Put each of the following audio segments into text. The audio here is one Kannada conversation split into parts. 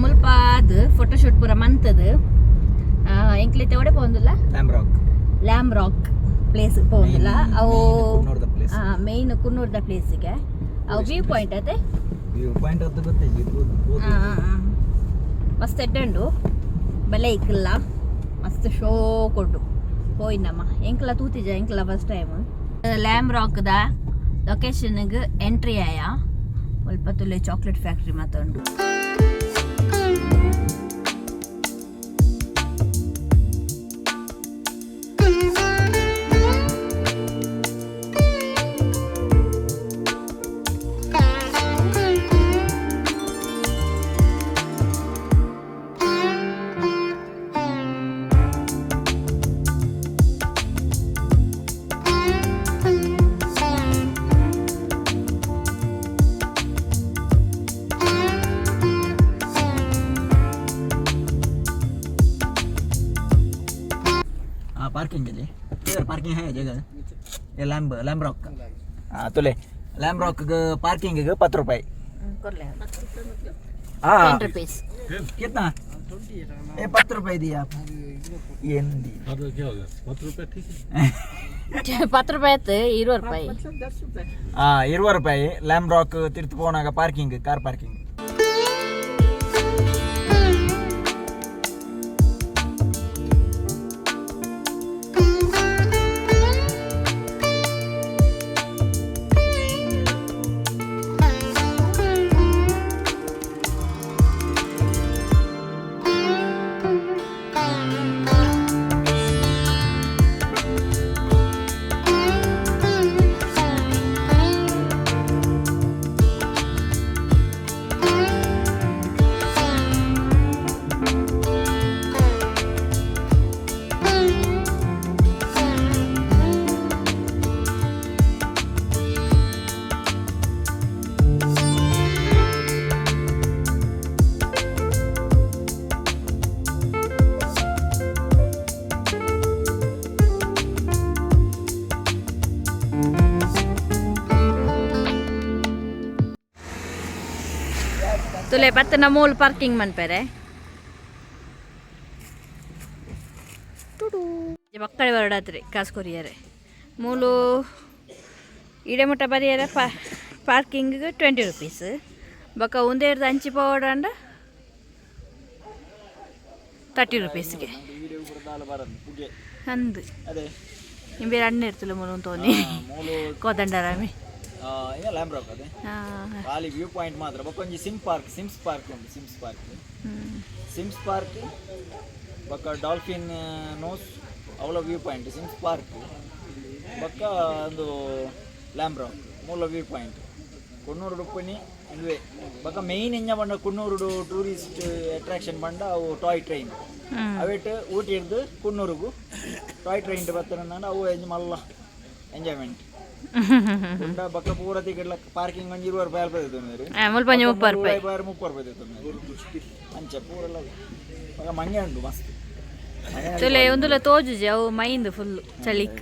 ಮುಲ್ಪ ಅದು ಫೋಟೋಶೂಟ್ ಪೂರ ಮಂತದು ಎಂಕ್ಲಿತೆ ಒಡೆ ಪೋಂದಿಲ್ಲ ಲ್ಯಾಮ್ ರಾಕ್ ಪ್ಲೇಸ್ ಪೋಂದಿಲ್ಲ ಅವು ಮೇಯ್ನ್ ಕುನ್ನೂರ್ದ ಪ್ಲೇಸಿಗೆ ಅವು ವ್ಯೂ ಪಾಯಿಂಟ್ ಅದೇ ಮಸ್ತ್ ಎಡ್ಡಂಡು ಬಲೆ ಇಕ್ಕಿಲ್ಲ ಮಸ್ತ್ ಶೋ ಕೊಟ್ಟು ಹೋಯ್ನಮ್ಮ ಎಂಕ್ಲ ತೂತಿಜ ಎಂಕ್ಲ ಫಸ್ಟ್ ಟೈಮ್ ಲ್ಯಾಮ್ ರಾಕ್ದ ಲೊಕೇಶನ್ಗೆ ಎಂಟ್ರಿ ಆಯ ಸ್ವಲ್ಪ ತುಲೆ ಚಾಕ್ಲೇಟ್ ಫ್ಯಾಕ್ಟ್ರಿ ಮಾತುಂಡು पार्किंग के लिए इधर पार्किंग है जगह ये लैम्ब रॉक का हाँ तो ले लैम्ब रॉक का पार्किंग है 10 रुपए हाँ 10 रुपीस कितना ये 10 रुपए दिया आप ये क्या हो गया 10 रुपए ठीक है 10 रुपए 20 रुपए हाँ 20 रुपए लैम्ब रॉक तीर्थपोना का पार्किंग कार पार्किंग तुले पत्ते नमोल पार्किंग मन पेरे जे मक्कळे बरडात्रे कास कोरियरे मूलु इडे मुट्ಟ बरियरे पार्किंग 20 रुपीस बक उंदे अंचि पोवडंड 30 रुपीस ಗೆ ಅಂದು ಇಂಬೆ ರಣ್ಣೆ ಇರ್ತಲೆ ಮೂಲು ತೋನಿ ಕೋದಂಡರಾಮಿ ये लैम्ब रॉक अदे खाली व्यू पॉइंट मात्र बक्कोंजी सिम्स पार्क उंटु सिम्स पार्क बक्क डॉल्फिन नोस अवला व्यू पॉइंट सिम्स पार्क बक्क अंदु लैम्ब रॉक मूल व्यू पॉइंट कुन्नूर उप्पनि इंदुवे बक्क मेन इंज बंड कुन्नूर टूरिस्ट अट्राक्शन बंड अवु टॉय ट्रेन अवेट ऊटी इर्दु कुन्नूरुगु टॉय ट्रेन बत्तनंद अवु इंज मल्ल एंजॉयमेंट बक्क पूरा टिकेट पार्किंग 20 रुपये देतुन्नारु मुल 30 रुपये 30 रुपये देतुन्नारु अंचे पूरा बक्क मंगे उंटु मस्त तुले उंदुला तोजुजे अವು ಮೈಂದು ಫುಲ್ ಚಳಿಕ್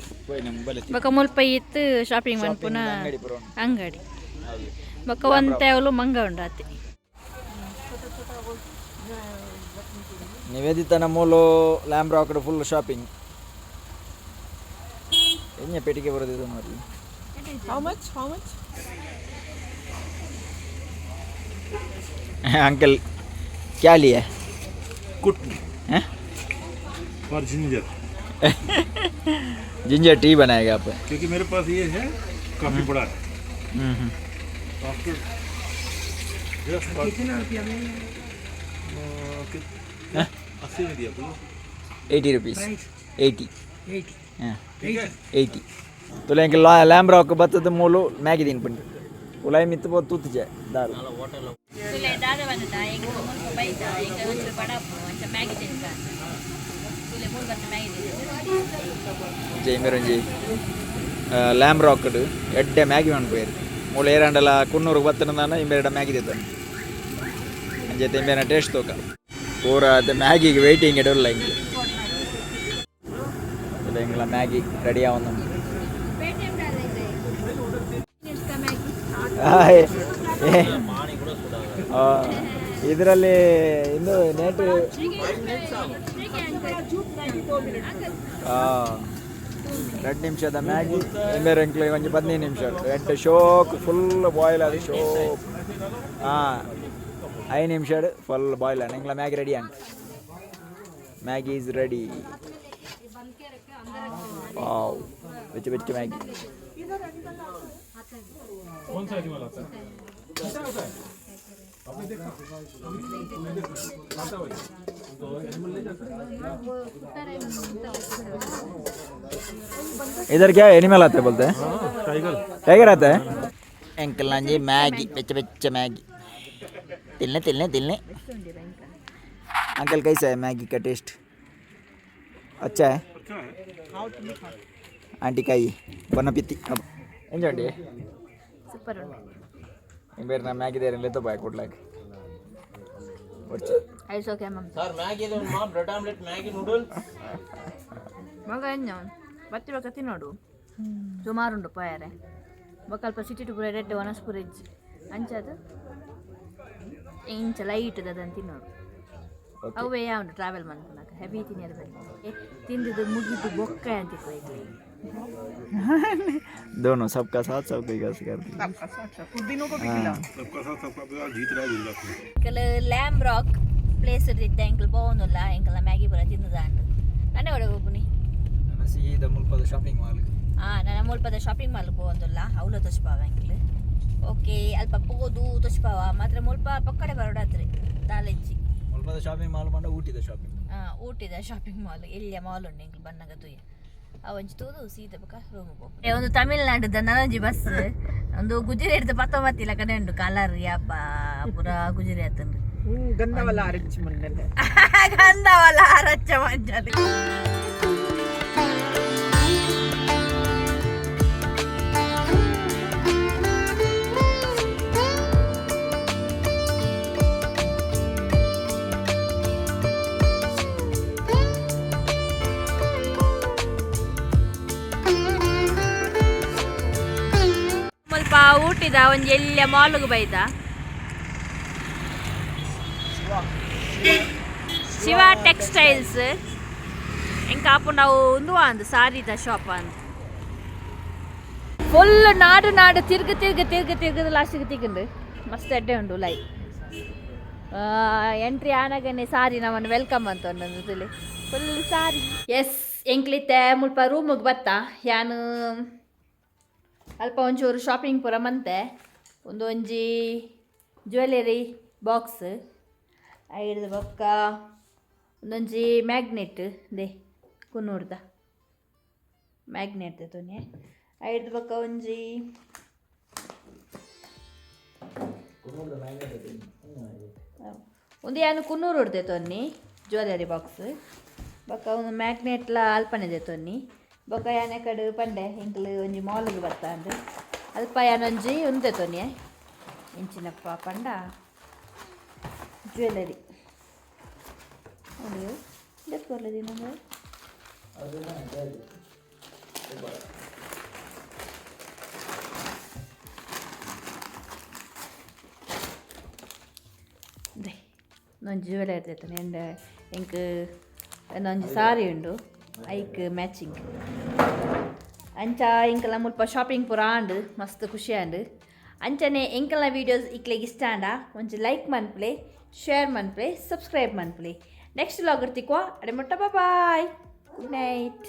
ಬಕ್ಕ ಮುಲ್ಪ ಇತ್ತು ಶಾಪಿಂಗ್ ಮನ್ಪುನ ಅಂಗಡಿ ಬಕ್ಕ ಒಂತೆ ಅವಲು ಮಂಗ ಉಂಡಾತಿ ನಿವೇದಿತನ ಮೂಲು ಲ್ಯಾಂಬ್ ರಾಕ್ ಫುಲ್ ಶಾಪಿಂಗ್ ಎನ್ನೆ ಪೆಟ್ಟಿಗೆ ಬರೋದಿದು ನೋಡಿ How much? अंकल क्या लिया कुट हैं और जिंजर जिंजर टी बनाएगा आप क्योंकि मेरे पास ये है काफी बड़ा है कितना रुपया में 80 में दिया 80 रुपीस 80 हाँ 80 तो लेकिन लैम्ब रॉक बत्तद मूलु मैगी दिन पंड उलाई मित्त बहुत तूत जाए दारू तुले दादा बनता एक मूल को बैठा एक अंचल बड़ा अच्छा मैगी दिन का तुले मूल बत्त मैगी दिन जय मेरन जय लैम्ब रॉक एड्डे मैगी मन पेर मूल एरंडला कुन्नूर बत्तनंदाना इमेरड मैगी देता अंजेते इमेरन टेस्ट तो का पूरा ते मैगी की वेटिंग एडोल लाइंगे तो लेकिन मैगी रेडी आवंदम ಇದರಲ್ಲಿ ಇನ್ನು ನೆಟ್ 2 ನಿಮಿಷದ ಮ್ಯಾಗಿ ಎಂಬೇರೆ ಎಂಕ್ಲೆ ಒಂಜಿ 15 ನಿಮಿಷ ರೆಡ್ ಶೋಕ್ ಫುಲ್ ಬಾಯ್ಲ್ ಅದು ಶೋಕ್ 5 ನಿಮಿಷ ಫುಲ್ ಬಾಯ್ಲ್ ಆನ್ ಎಂಕ್ಲ ಮ್ಯಾಗಿ ರೆಡಿ ಆನ್ ಮ್ಯಾಗಿ ಈಸ್ ರೆಡಿ ವಾವ್ ಬೆಚ್ಚ ಬೆಚ್ಚ ಮ್ಯಾಗಿ इधर क्या एनिमल आते हैं बोलते हैं टाइगर आता है अंकल ना जी मैगी बेच बेच मैगी तिलने तिलने तिलने अंकल कैसा है मैगी का टेस्ट अच्छा है आंटी का ही बना पीती अब एंजॉय ಸೂಪರ್ ಬೇರೆ ನಾ ಮ್ಯಾಗಿ ದೇರೆ ಲೆತ್ತ ಬಾಯ್ ಕೊಡ್ಲಾಕ ಐಸ್ ಓಕೆ ಮಮ್ ಸರ್ ಮ್ಯಾಗಿ ಇದೆ ಮಾ ಬ್ರೆಡ್ ಆಮ್ಲೆಟ್ ಮ್ಯಾಗಿ ನೂಡಲ್ಸ್ ಮಗ ಎನ್ನೋ ಬತ್ತಿರ ತಿನ್ನೋಡು ಸುಮಾರುಂಡು ಪೋಯಾರೆ ಬೊಕಲ್ಪ ಸಿಟಿ ಟು ರೆಡ್ ವನಸ್ಪುರ ಇಜ್ಜಿ ಅಂಚದು ಇಂಚ ಲೈಟ್ ಅದಂತ ತಿನ್ನೋಡು ಅವೇ ಯಾವುದು ಟ್ರಾವೆಲ್ ಮಾಡ್ಕೊಳಕ ಹೆವಿ ತಿನ್ನಿರ್ಬೇಕು ತಿಂದಿದ್ದು ಮುಗಿದು ಬೊಕ್ಕ ಅಂತಿತ್ತು ಈಗ दोनों सबका साथ सबका गैस करती सबका साथ सबका जीत रहा है ಕಲ ಲ್ಯಾಂಬ್ ರಾಕ್ ಪ್ಲೇಸ್ ಇರುತ್ತೆ ಎಂಕಲ್ ಪೋವೊಂದುಲ್ಲ ಎಂಕಲ ಮ್ಯಾಗಿ ಪೂರ ತಿನ್ನದಾಂಡು ನನ್ನೆ ಒಡೆ ಹೋಗ್ಬುನಿ ನಾನು ಸೀದಾ ಮುಲ್ಪದ ಶಾಪಿಂಗ್ ಮಾಲ್ ನನ್ನ ಮುಲ್ಪದ ಶಾಪಿಂಗ್ ಮಾಲ್ ಪೋವೊಂದುಲ್ಲ ಅವಳು ತೊಚ್ಪಾವ ಎಂಕಲ್ ಓಕೆ ಅಲ್ಪ ಪೋದು ತೊಚ್ಪಾವ ಮಾತ್ರ ಮುಲ್ಪ ಪಕ್ಕಡೆ ಬರೋಡಾತ್ರಿ ದಾಲೆಜ್ಜಿ ಮುಲ್ಪದ ಶಾಪಿಂಗ್ ಮಾಲ್ ಬಂದ ಊಟಿದ ಶಾಪಿಂಗ್ ಊಟಿದ ಶಾಪಿಂಗ್ ಮಾಲ್ ಇಲ್ಲಿಯ ಮಾಲ್ ಉಂಡು ಎಂಕಲ್ ಬನ್ನಗ ತುಯ್ಯ ಅವಂಚಿ ತೂದು ಸೀದಾ ಬಕ ರೂಮ್ ಒಂದು ತಮಿಳ್ನಾಡುದ ನನಂಜಿ ಬಸ್ ಒಂದು ಗುಜರಾತ್ ಪತ್ತ ಬತ್ತಿಲ್ಲ ಕಡೆ ಉಂಡು ಕಲರ್ ಯಪ್ಪ ಪೂರ ಗುಜರಾತ್ ಉಂಡು ಗಂಧವಲ್ಲ ಆರಚ್ಚ ಮಂಡಲ ಗಂಧವಲ್ಲ ಆರಚ್ಚ ಮಂಡಲ ಸ್ವಲ್ಪ ಊಟಿದ ಒಂದು ಎಲ್ಲ ಮಾಲ್ಗೆ ಬೈದ ಶಿವ ಟೆಕ್ಸ್ಟೈಲ್ಸ್ ಎಂಕ ಅಪ್ಪ ನಾವು ಒಂದು ಸಾರಿದ ಶಾಪ್ ಅಂತ ಫುಲ್ ನಾಡು ನಾಡು ತಿರ್ಗ ಲಾಸ್ಟಿಗೆ ತಿಕ್ಕಂಡು ಮಸ್ತ್ ಎಡ್ಡೆ ಉಂಡು ಲೈ ಎಂಟ್ರಿ ಆನಾಗನೆ ಸಾರಿ ನಮ್ಮನ್ನು ವೆಲ್ಕಮ್ ಅಂತ ಒಂದೊಂದು ಫುಲ್ ಸಾರಿ ಎಸ್ ಎಂಕ್ಲಿತ್ತೆ ಮುಲ್ಪ ರೂಮಿಗೆ ಬತ್ತ ಯಾನು ಅಲ್ಪ ಒಂಚೂರು ಶಾಪಿಂಗ್ ಪೂರ ಮಂತೆ ಒಂಜಿ ಜ್ಯುವೆಲರಿ ಬಾಕ್ಸ್ ಐದು ಬೊಕ್ಕ ಒಂದೊಂಜಿ ಮ್ಯಾಗ್ನೆಟ್ ದೇ ಕುನ್ನೂರ್ದ ಮ್ಯಾಗ್ನೆಟ್ ತೊನೆ ಐದು ಬೊಕ್ಕ ಒಂಜಿ ಒಂದು ಏನು ಕುನ್ನೂರು ಉಡ್ದೆ ತೊನ್ನಿ ಜ್ಯುವೆಲರಿ ಬಾಕ್ಸ್ ಬೊಕ್ಕ ಒಂದು ಮ್ಯಾಗ್ನೆಟ್ಲ ಅಲ್ಪನೆದೆ ತೊನ್ನಿ ಬೊಕ್ಕ ಯಾನೆ ಕಡೆ ಪಂಡೆ ಇಂಕ್ಲು ಒಂಜಿ ಮಾಲ್ಗೆ ಬರ್ತಾಂಡು ಅಲ್ಪ ಯಾನೊಂಜಿ ಉಂದೆ ತೊನ್ನೆ ಇಂಚಿನಪ್ಪ ಪಂಡ ಜ್ಯುವೆಲರಿ ಅದು ಲೆಕ್ಕೊರ್ಲದಿ ನಮಗೆ ನೊಂಜಿ ಜ್ಯುವೆಲರಿ ಇರ್ತೈತೆ ಎಂಡ ಎಂಕ್ ನೊಂಜಿ ಸಾರಿ ಉಂಡು ಐಕ್ ಮ್ಯಾಚಿಂಗ್ ಅಂಚ ಇಂಕಲ ಮುಲ್ಪ ಶಾಪಿಂಗ್ ಪೂರ ಆಂಡು ಮಸ್ತ್ ಖುಷಿ ಆಂಡು ಅಂಚನೆ ಎಂಕಲ್ನ ವೀಡಿಯೋಸ್ ಇಕ್ಲೆಗ್ ಇಷ್ಟ ಆಂಡ ಒಂಚಿ ಲೈಕ್ ಮನ್ಪ್ಲೆ ಶೇರ್ ಮನ್ಪ್ಲೆ ಸಬ್ಸ್ಕ್ರೈಬ್ ಮನ್ಪ್ಲೆ ನೆಕ್ಸ್ಟ್ ಲಾಗ್ ಇರ್ತಿಕ್ವಾ ಅಡೆ ಮುಟ್ಟ ಬಾಯ್ ಗುಡ್ ನೈಟ್